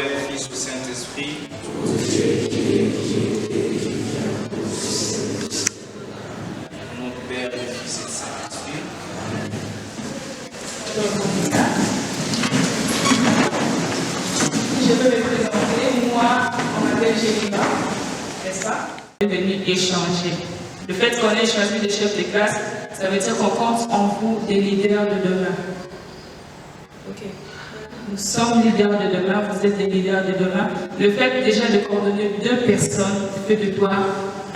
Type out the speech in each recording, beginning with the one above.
Père, au Fils, au Saint-Esprit. Au nom du Père, du Fils et du Saint-Esprit. Je veux me présenter. Moi, on m'appelle Jéréma, n'est-ce pas? Je suis venu échanger. Le fait qu'on ait choisi des chefs de classe, ça veut dire qu'on compte en vous des leaders de demain. Ok. Nous sommes leaders de demain, vous êtes des leaders de demain. Le fait déjà de coordonner 2 personnes fait de toi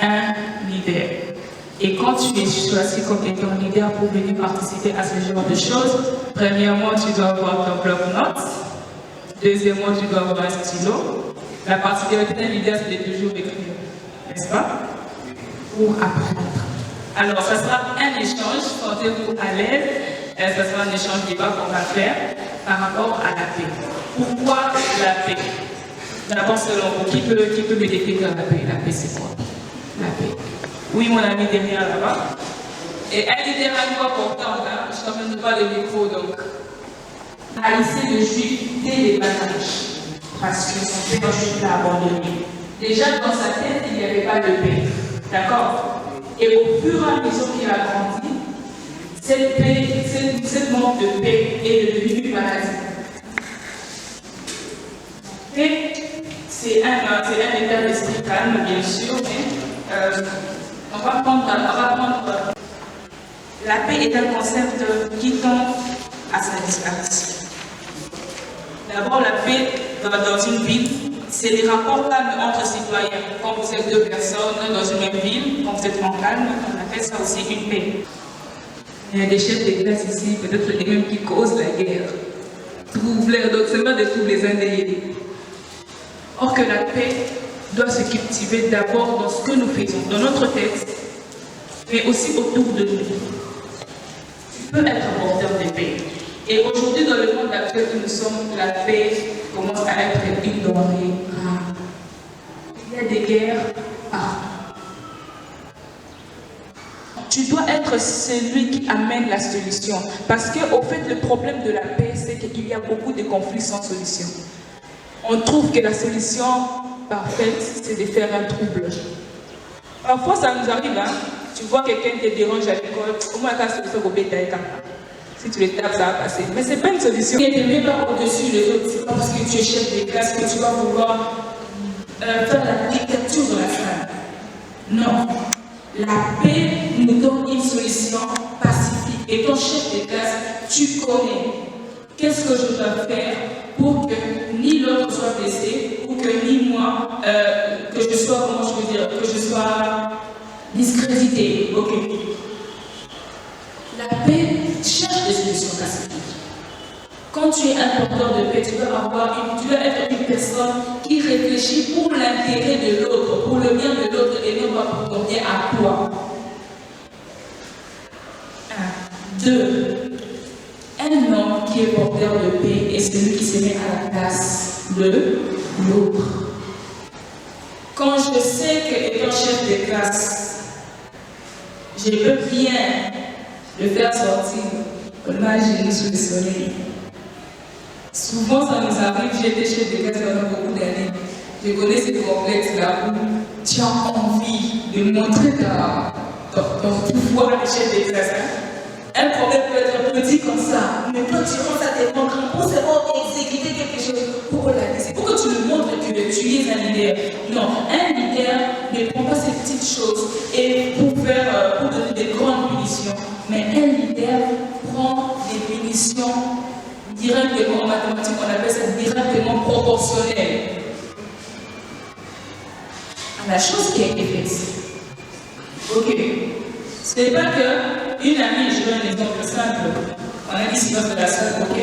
un leader. Et quand tu es choisi comme étant leader pour venir participer à ce genre de choses, premièrement, tu dois avoir ton bloc-notes. Deuxièmement, tu dois avoir un stylo. La particularité d'un leader, c'est de toujours écrire, n'est-ce pas? Pour apprendre. Alors, ça sera un échange, sentez-vous à l'aise. Ça sera un échange débat qu'on va faire par rapport à la paix. Pourquoi la paix? D'abord, selon vous, qui peut me décrire la paix? La paix, c'est quoi? La paix. Oui, mon ami derrière là-bas. Et un leader à une voix portante, hein? Je t'emmène pas le micro, donc. Haïssait le juif dès les batailles, parce que son père juif l'a abandonné. Déjà, dans sa tête, il n'y avait pas de paix. D'accord? Et au fur et à mesure qu'il a grandi, cette paix, cette manque de paix est devenue une maladie. Et c'est un état d'esprit calme, bien sûr, mais on va prendre. La paix est un concept qui tend à sa disparition. D'abord, la paix dans une ville, c'est les rapports calmes entre citoyens. Quand vous êtes 2 personnes dans une même ville, quand vous êtes en calme, on appelle ça aussi une paix. Il y a des chefs de classe ici, peut-être les mêmes qui causent la guerre. Trouve-les, donc c'est pas de tous les indéhés. Or que la paix doit se cultiver d'abord dans ce que nous faisons, dans notre tête, mais aussi autour de nous. Tu peux être porteur de paix. Et aujourd'hui, dans le monde actuel où nous sommes, la paix commence à être une denrée rare. Il y a des guerres partout. Tu dois être celui qui amène la solution. Parce qu'au fait, le problème de la paix, c'est qu'il y a beaucoup de conflits sans solution. On trouve que la solution parfaite, c'est de faire un trouble. Parfois, ça nous arrive, hein? Tu vois quelqu'un qui te dérange à l'école, au moins, la solution au bétail. Si tu les tapes, ça va passer. Mais ce n'est pas une solution. Tu ne mets pas au-dessus des autres. C'est pas parce que tu es chef de classe que tu vas vouloir faire la dictature de la salle. Non. La paix nous donne une solution pacifique. Et ton chef de classe, tu connais qu'est-ce que je dois faire pour que ni l'autre soit blessé, ou que ni moi, que je sois, comment je veux dire, que je sois discrédité. Ok. La paix cherche des solutions pacifiques. Quand tu es un porteur de paix, tu dois être une personne qui réfléchit pour l'intérêt de l'autre, pour le bien de l'autre et non pas pour ton bien à toi. 1. 2. Un homme qui est porteur de paix est celui qui se met à la place de l'autre. Quand je sais qu'étant chef de classe, je peux bien le faire sortir, on a gêné sous le soleil. Souvent, ça nous arrive, j'étais chef de classe pendant beaucoup d'années. Je connais ces complexes-là où tu as envie de montrer ton pouvoir de chef de classe. Un problème peut être petit comme ça, mais quand tu commences à te montrer pour savoir exécuter quelque chose, pour que tu lui montres que tu es un leader. Non, un leader ne prend pas ces petites choses et pour donner des grandes punitions. Mais un leader prend des punitions directement, en mathématiques, on appelle ça directement proportionnelles à la chose qui a été faite. Ok. Ce n'est pas qu'une amie, je donne un exemple simple, on a dit silence de la salle, ok?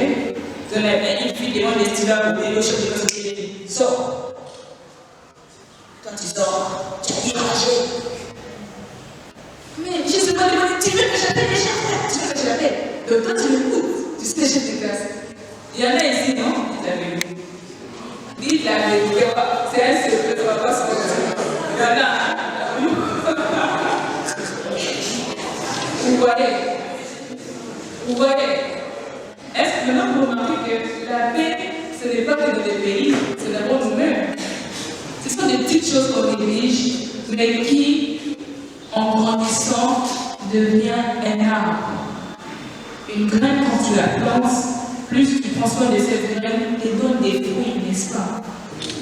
Une fille demande des stylos pour aider au chef de classe, ok? Sors. Quand tu sors, tu as découragé. Mais je ne sais pas demander, tu veux que j'appelle les chefs? Tu veux que je l'appelle? Donc toi tu m'écoutes, tu sais chef de classe. Il y en a ici, non? Dites la vérité. Dites la vérité, c'est un secret, on ne va pas se faire. Il y en a. Vous voyez? Est-ce que maintenant vous remarquez que la paix, ce n'est pas que dans des pays, ce n'est mais qui, en grandissant, devient un arbre. Une graine, quand tu la plantes, plus tu prends soin de cette graine, et donne des fruits, n'est-ce pas?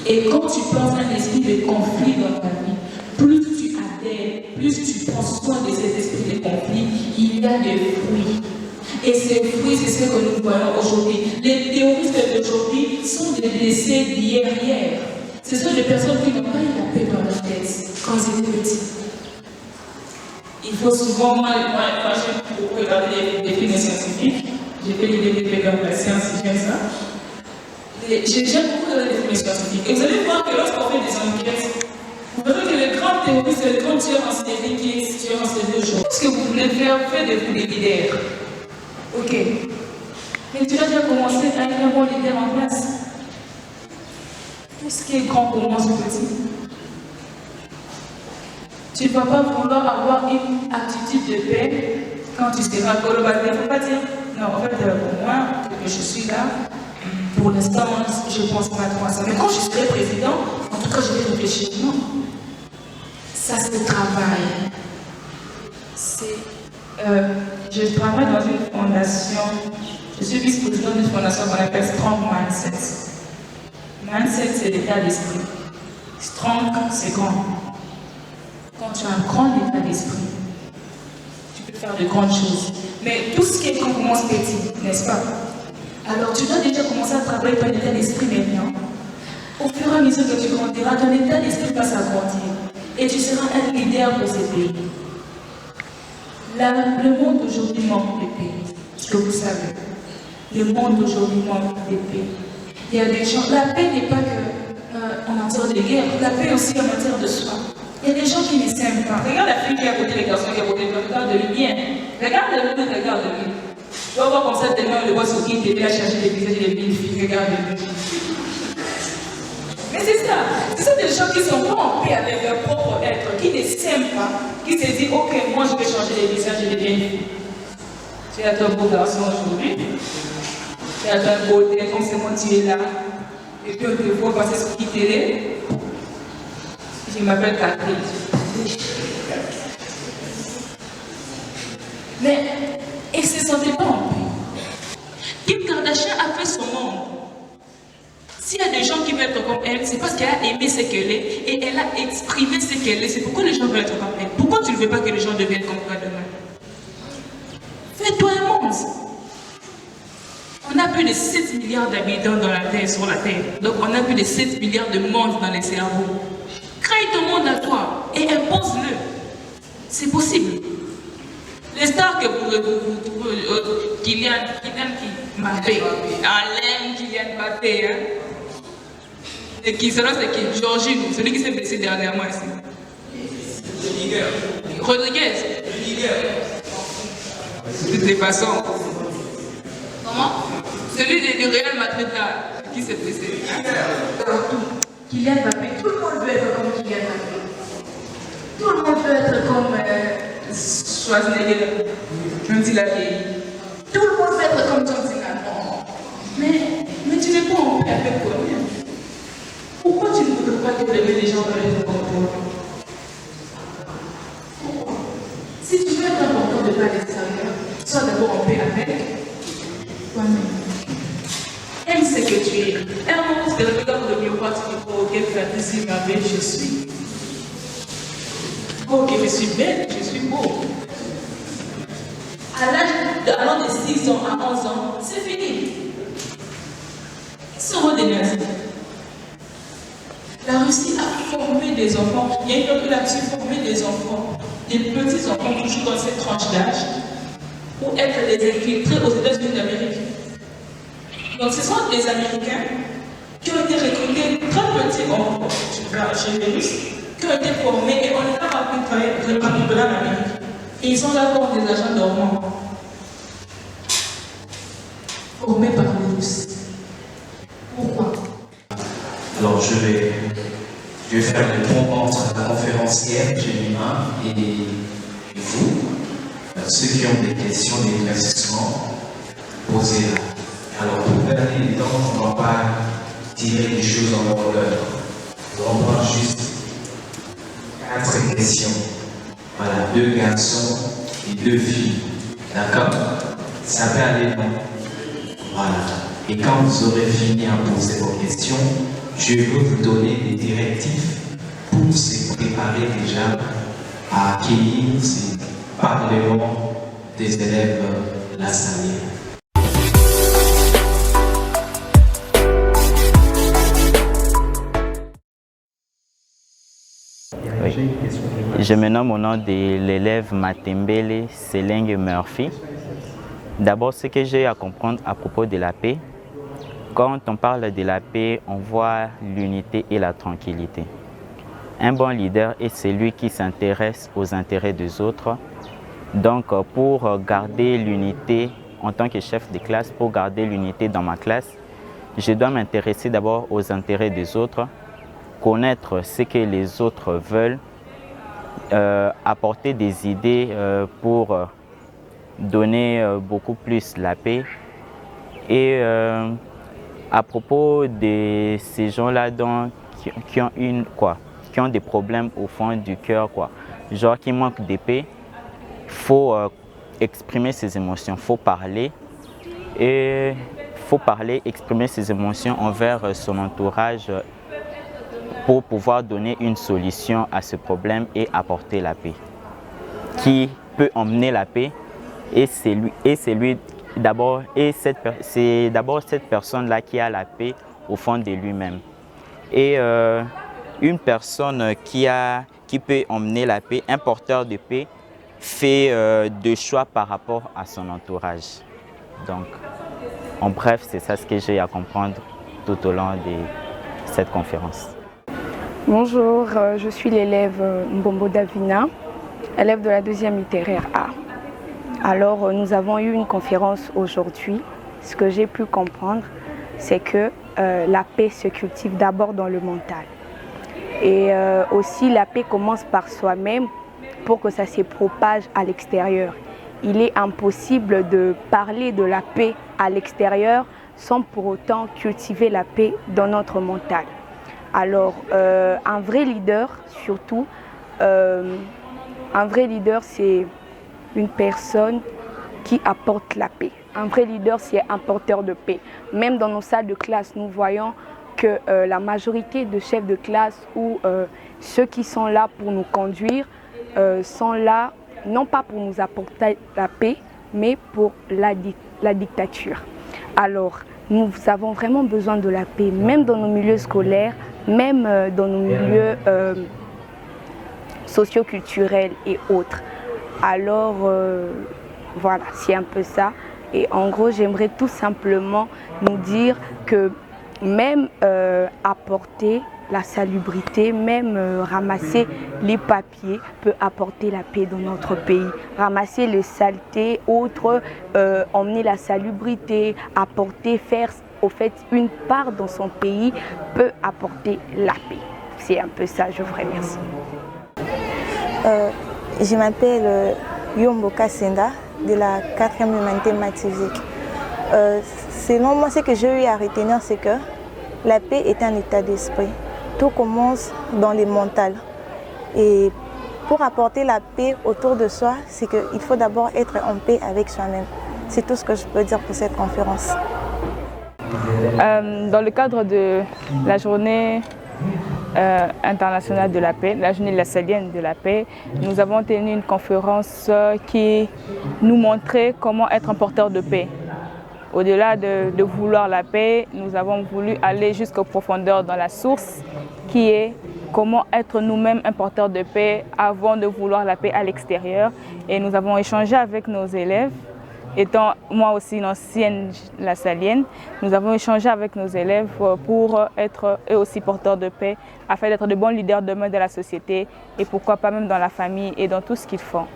Et quand tu plantes un esprit de conflit dans ta vie, plus tu adhères, plus tu prends soin de cet esprit de conflit, il y a des fruits. Et ces fruits, c'est ce que nous voyons aujourd'hui. Les terroristes d'aujourd'hui sont des blessés d'hier. Ce sont des personnes qui n'ont pas eu la paix dans leur tête quand ils étaient petits. Il faut souvent, moi j'aime beaucoup regarder des films scientifiques. J'ai fait l'idée de faire la science, j'aime ça. J'aime beaucoup regarder des films scientifiques. Et vous allez voir que lorsqu'on fait des enquêtes, vous verrez que les grands terroristes, les grands tueurs en série qui est tueur en série aujourd'hui, ce que vous voulez faire, faites de vous des leaders. Ok. Mais tu as déjà commencé à être un bon leader en place. Tout ce qui est grand commence petit. Tu ne vas pas vouloir avoir une attitude de paix quand tu seras global. Il ne faut pas dire, non, en fait, pour moi, que je suis là, pour l'instant, je ne pense pas trop à ça. Mais quand je serai président, en tout cas, je vais réfléchir. Non. Ça se travaille. Je travaille dans une fondation, je suis vice-présidente d'une fondation qu'on appelle Strong Mindset. Mindset, c'est l'état d'esprit. Strong, c'est grand. Quand tu as un grand état d'esprit, tu peux faire de grandes choses. Mais tout ce qui est quand on commence petit, n'est-ce pas? Alors tu dois déjà commencer à travailler ton état d'esprit maintenant. Au fur et à mesure que tu grandiras, ton état d'esprit va s'agrandir. Et tu seras un leader pour ce pays. Le monde aujourd'hui manque de paix. Ce que vous savez. Le monde aujourd'hui manque de paix. Il y a des gens. La paix n'est pas que en matière de guerre. La paix aussi en matière de soi. Il y a des gens qui ne s'aiment pas. Regarde la fille qui est à côté, les garçons qui est à côté. Regarde-le bien. Regarde-le, regarde-le. Tu vas voir comme ça demain on le voit sur qui t'es à chercher des visages et des filles. Regarde-le. Mais c'est ça. Ce sont des gens qui ne sont pas en paix avec leur propre être, qui ne s'aiment pas, qui se disent ok, moi je vais changer les visages et les filles. Tu es un beau garçon aujourd'hui. Tu as un beau téléphone, c'est moi tu es là. Et puis on te voit passer sur qui télé. Je m'appelle Catherine. Mais elle ne se sentait pas en paix. Kim Kardashian a fait son monde. S'il y a des gens qui veulent être comme elle, c'est parce qu'elle a aimé ce qu'elle est et elle a exprimé ce qu'elle est. C'est pourquoi les gens veulent être comme elle. Pourquoi tu ne veux pas que les gens deviennent comme toi demain? Fais-toi un monde. On a plus de 7 milliards d'habitants dans la Terre, sur la Terre. Donc on a plus de 7 milliards de mondes dans les cerveaux. Crée ton monde à toi et impose-le. C'est possible. Les stars que vous trouvez, Kylian Mbappé, Alain Kylian Mbappé, hein? Et qui sera c'est qui? Jorginho, celui qui s'est blessé dernièrement ici. Rodriguez. De toutes les façons. Comment? Celui du Real Madrid là, qui s'est blessé. Kylian Mbappé, tout le monde veut être comme Kylian Mbappé. Tout le monde veut être comme Schwarzenegger, même s'il a vieilli. Tout le monde veut être comme John Cena. Mais tu n'es pas en paix avec toi-même. Pourquoi tu ne voudrais pas développer les gens dans les comportements? Pourquoi? Si tu veux être important de pas l'extérieur, sois d'abord en paix avec toi-même. Aime ce que tu es. Un moment, c'est le regard de miroir, tu dis, oh, quelle fantaisie ma belle je suis. Ok, je suis belle, je suis beau. À l'âge de 6 ans à 11 ans, c'est fini. Ils seront des nazis. La Russie a formé des enfants. Il y a une population formée des enfants, des petits enfants toujours dans cette tranche d'âge, pour être des infiltrés aux États-Unis d'Amérique. Donc ce sont des Américains qui ont été recrutés très petits enfants chez les Russes, qui ont été formés et on les a appris en Amérique. Et ils sont là comme des agents dormants. Formés par les Russes. Pourquoi? Alors je vais faire le pont entre la conférencière Jemima et vous. Ceux qui ont des questions, des éclaircissements, posez-la. Alors pour gagner le temps, on ne va pas tirer les choses en leur. On va juste 4 questions. Voilà, 2 garçons et 2 filles. D'accord? Ça peut aller long. Voilà. Et quand vous aurez fini à poser vos questions, je vais vous donner des directives pour se préparer déjà à accueillir ces parlements des élèves lassaliens. Oui. Je me nomme au nom de l'élève Matembele Selenge Murphy. D'abord, ce que j'ai à comprendre à propos de la paix, quand on parle de la paix, on voit l'unité et la tranquillité. Un bon leader est celui qui s'intéresse aux intérêts des autres. Donc, pour garder l'unité en tant que chef de classe, pour garder l'unité dans ma classe, je dois m'intéresser d'abord aux intérêts des autres, connaître ce que les autres veulent, apporter des idées pour donner beaucoup plus la paix. Et à propos de ces gens-là qui ont des problèmes au fond du cœur, genre qui manquent de paix, il faut exprimer ses émotions, il faut parler. Et exprimer ses émotions envers son entourage pour pouvoir donner une solution à ce problème et apporter la paix. Qui peut emmener la paix et c'est d'abord cette personne-là qui a la paix au fond de lui-même. Et une personne qui peut emmener la paix, un porteur de paix, fait des choix par rapport à son entourage. Donc, en bref, c'est ça ce que j'ai à comprendre tout au long de cette conférence. Bonjour, je suis l'élève Mbombo Davina, élève de la 2e littéraire A. Alors, nous avons eu une conférence aujourd'hui. Ce que j'ai pu comprendre, c'est que la paix se cultive d'abord dans le mental. Et aussi, la paix commence par soi-même pour que ça se propage à l'extérieur. Il est impossible de parler de la paix à l'extérieur sans pour autant cultiver la paix dans notre mental. Alors, un vrai leader, surtout, un vrai leader, c'est une personne qui apporte la paix. Un vrai leader, c'est un porteur de paix. Même dans nos salles de classe, nous voyons que la majorité de chefs de classe ou ceux qui sont là pour nous conduire sont là non pas pour nous apporter la paix, mais pour la dictature. Alors, nous avons vraiment besoin de la paix, même dans nos milieux scolaires, même dans nos milieux socio-culturels et autres. Alors, voilà, c'est un peu ça. Et en gros, j'aimerais tout simplement nous dire que même apporter la salubrité, même ramasser les papiers peut apporter la paix dans notre pays. Ramasser les saletés, autres, emmener la salubrité, apporter, faire au fait une part dans son pays peut apporter la paix. C'est un peu ça, je vous remercie. Je m'appelle Yombo Kassenda de la 4e humanité mathématique. Selon moi, ce que j'ai eu à retenir, c'est que la paix est un état d'esprit. Tout commence dans le mental. Et pour apporter la paix autour de soi, c'est qu'il faut d'abord être en paix avec soi-même. C'est tout ce que je peux dire pour cette conférence. Dans le cadre de la journée internationale de la paix, la journée lassalienne de la paix, nous avons tenu une conférence qui nous montrait comment être un porteur de paix. Au-delà de vouloir la paix, nous avons voulu aller jusqu'aux profondeurs dans la source, qui est comment être nous-mêmes un porteur de paix avant de vouloir la paix à l'extérieur. Et nous avons échangé avec nos élèves, étant moi aussi une ancienne lassalienne, nous avons échangé avec nos élèves pour être eux aussi porteurs de paix, afin d'être de bons leaders demain de la société et pourquoi pas même dans la famille et dans tout ce qu'ils font.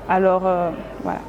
Alors, voilà.